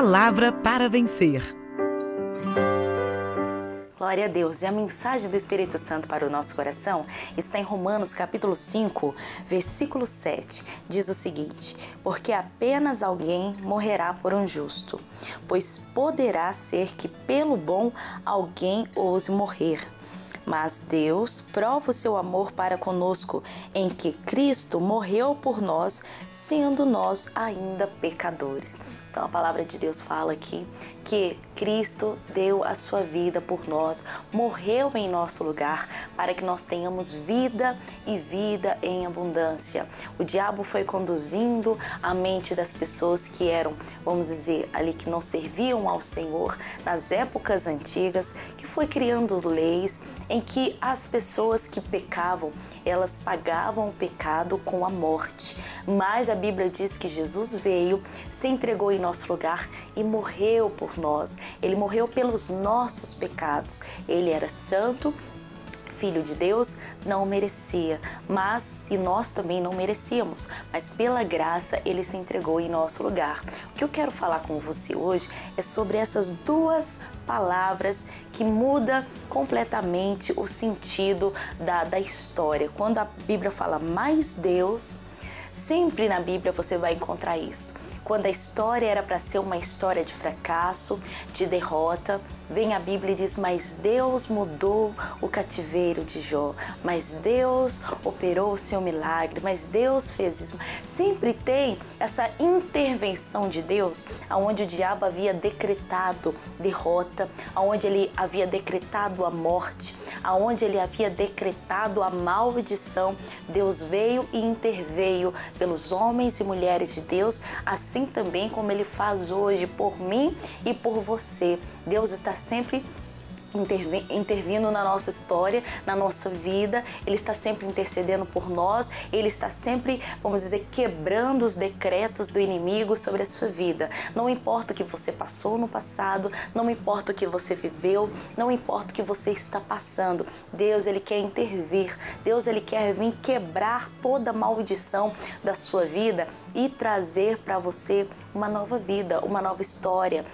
Palavra para vencer. Glória a Deus. E a mensagem do Espírito Santo para o nosso coração está em Romanos capítulo 5, versículo 7. Diz o seguinte: porque apenas alguém morrerá por um justo, pois poderá ser que pelo bom alguém ouse morrer. Mas Deus prova o seu amor para conosco em que Cristo morreu por nós, sendo nós ainda pecadores. Então a palavra de Deus fala aqui que Cristo deu a sua vida por nós, morreu em nosso lugar para que nós tenhamos vida e vida em abundância. O diabo foi conduzindo a mente das pessoas que eram, vamos dizer, ali que não serviam ao Senhor nas épocas antigas, que foi criando leis em que as pessoas que pecavam, elas pagavam o pecado com a morte. Mas a Bíblia diz que Jesus veio, se entregou em nosso lugar e morreu por nós. Ele morreu pelos nossos pecados. Ele era santo, Filho de Deus, não merecia, e nós também não merecíamos, mas pela graça Ele se entregou em nosso lugar. O que eu quero falar com você hoje é sobre essas duas palavras que muda completamente o sentido da história. Quando a Bíblia fala mais Deus, sempre na Bíblia você vai encontrar isso. Quando a história era para ser uma história de fracasso, de derrota, vem a Bíblia e diz: mas Deus mudou o cativeiro de Jó, mas Deus operou o seu milagre, mas Deus fez isso. Sempre tem essa intervenção de Deus, onde o diabo havia decretado derrota, onde ele havia decretado a morte, onde ele havia decretado a maldição. Deus veio e interveio pelos homens e mulheres de Deus, assim também como Ele faz hoje por mim e por você. Deus está sempre intervindo na nossa história, na nossa vida. Ele está sempre intercedendo por nós. Ele está sempre, vamos dizer, quebrando os decretos do inimigo sobre a sua vida. Não importa o que você passou no passado, não importa o que você viveu, não importa o que você está passando. Deus, Ele quer intervir. Deus, Ele quer vir quebrar toda a maldição da sua vida e trazer para você uma nova vida, uma nova história,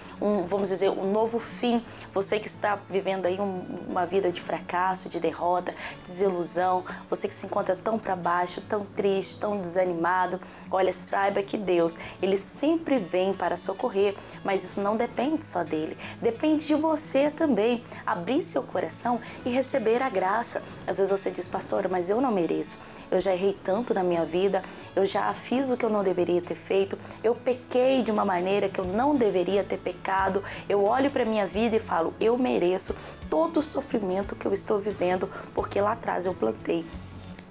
vamos dizer, um novo fim. Você que está vivendo aí uma vida de fracasso, de derrota, desilusão, você que se encontra tão para baixo, tão triste, tão desanimado, olha, saiba que Deus, Ele sempre vem para socorrer, mas isso não depende só dele, depende de você também, abrir seu coração e receber a graça. Às vezes você diz: pastora, mas eu não mereço, eu já errei tanto na minha vida, eu já fiz o que eu não deveria ter feito, eu pequei de uma maneira que eu não deveria ter pecado. Eu olho para minha vida e falo: eu mereço todo o sofrimento que eu estou vivendo, porque lá atrás eu plantei.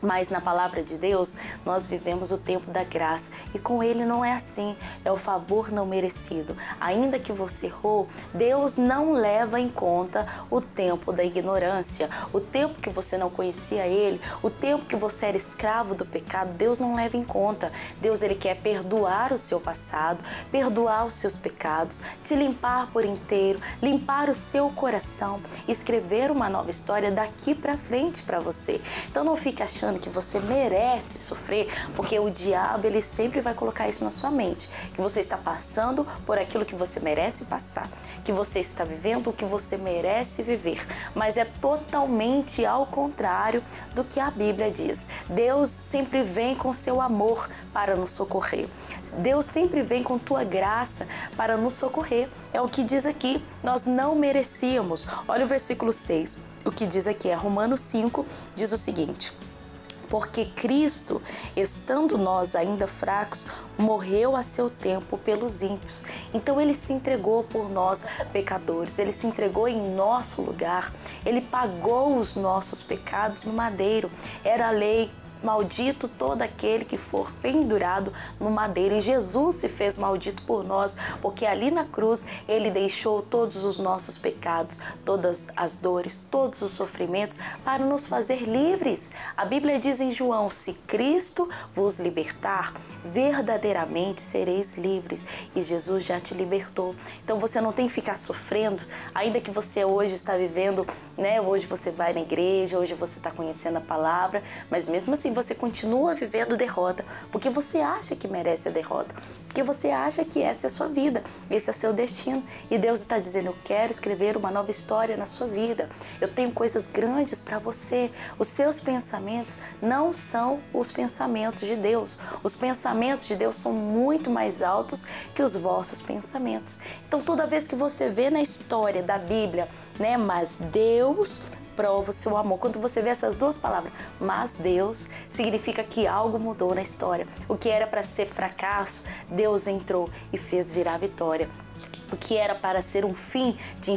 Mas na palavra de Deus, nós vivemos o tempo da graça e com Ele não é assim, é o favor não merecido. Ainda que você errou, Deus não leva em conta o tempo da ignorância, o tempo que você não conhecia Ele, o tempo que você era escravo do pecado. Deus não leva em conta. Deus, Ele quer perdoar o seu passado, perdoar os seus pecados, te limpar por inteiro, limpar o seu coração, escrever uma nova história daqui para frente para você. Então não fique achando que você merece sofrer, porque o diabo, ele sempre vai colocar isso na sua mente, que você está passando por aquilo que você merece passar, que você está vivendo o que você merece viver, mas é totalmente ao contrário do que a Bíblia diz. Deus sempre vem com seu amor para nos socorrer. Deus sempre vem com tua graça para nos socorrer. É o que diz aqui, nós não merecíamos. Olha o versículo 6, o que diz aqui é Romanos 5, diz o seguinte: porque Cristo, estando nós ainda fracos, morreu a seu tempo pelos ímpios. Então Ele se entregou por nós, pecadores. Ele se entregou em nosso lugar. Ele pagou os nossos pecados no madeiro. Era a lei: maldito todo aquele que for pendurado no madeiro. E Jesus se fez maldito por nós, porque ali na cruz Ele deixou todos os nossos pecados, todas as dores, todos os sofrimentos, para nos fazer livres. A Bíblia diz em João: se Cristo vos libertar, verdadeiramente sereis livres. E Jesus já te libertou. Então você não tem que ficar sofrendo, ainda que você hoje está vivendo, né? Hoje você vai na igreja, hoje você está conhecendo a palavra, mas mesmo assim assim você continua vivendo derrota, porque você acha que merece a derrota, porque você acha que essa é a sua vida, esse é o seu destino. E Deus está dizendo: eu quero escrever uma nova história na sua vida. Eu tenho coisas grandes para você. Os seus pensamentos não são os pensamentos de Deus. Os pensamentos de Deus são muito mais altos que os vossos pensamentos. Então, toda vez que você vê na história da Bíblia, né, mas Deus prova o seu amor. Quando você vê essas duas palavras, mas Deus, significa que algo mudou na história. O que era para ser fracasso, Deus entrou e fez virar vitória. O que era para ser um fim de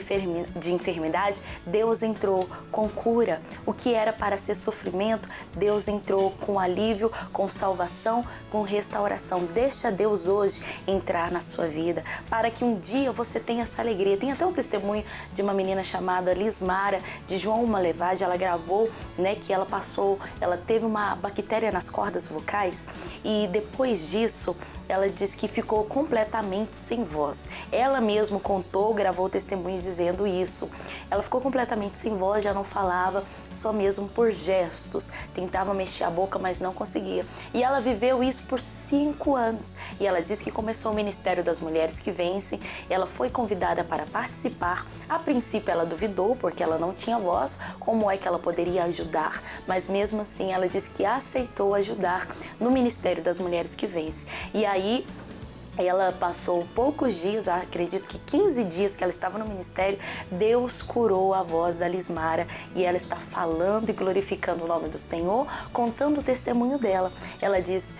enfermidade, Deus entrou com cura. O que era para ser sofrimento, Deus entrou com alívio, com salvação, com restauração. Deixa Deus hoje entrar na sua vida, para que um dia você tenha essa alegria. Tem até um testemunho de uma menina chamada Lismara, de João Malevade. Ela gravou, né, que ela teve uma bactéria nas cordas vocais e depois disso, ela disse que ficou completamente sem voz. Ela mesma contou, gravou o testemunho dizendo isso. Ela ficou completamente sem voz, já não falava, só mesmo por gestos. Tentava mexer a boca, mas não conseguia. E ela viveu isso por 5 anos. E ela disse que começou o Ministério das Mulheres que Vencem. Ela foi convidada para participar. A princípio ela duvidou, porque ela não tinha voz. Como é que ela poderia ajudar? Mas mesmo assim ela disse que aceitou ajudar no Ministério das Mulheres que Vencem. E aí ela passou poucos dias, acredito que 15 dias que ela estava no ministério, Deus curou a voz da Lismara e ela está falando e glorificando o nome do Senhor, contando o testemunho dela. Ela diz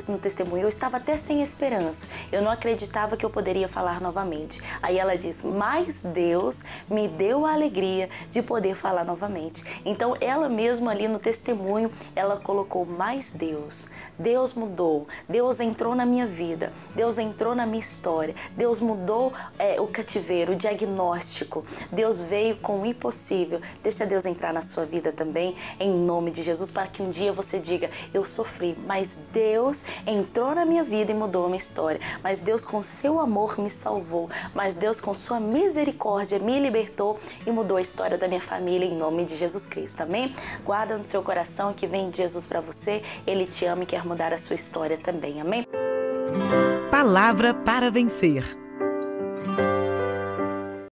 no testemunho: eu estava até sem esperança, eu não acreditava que eu poderia falar novamente. Aí ela diz: mas Deus me deu a alegria de poder falar novamente. Então ela mesma ali no testemunho, ela colocou: mais Deus. Deus mudou, Deus entrou na minha vida, Deus entrou na minha história, Deus mudou o cativeiro, o diagnóstico, Deus veio com o impossível. Deixa Deus entrar na sua vida também, em nome de Jesus, para que um dia você diga: eu sofri, mas Deus entrou na minha vida e mudou a minha história, mas Deus com seu amor me salvou, mas Deus com sua misericórdia me libertou e mudou a história da minha família, em nome de Jesus Cristo, amém? Guarda no seu coração que vem de Jesus para você, Ele te ama e quer mudar a sua história também, amém? Palavra para vencer.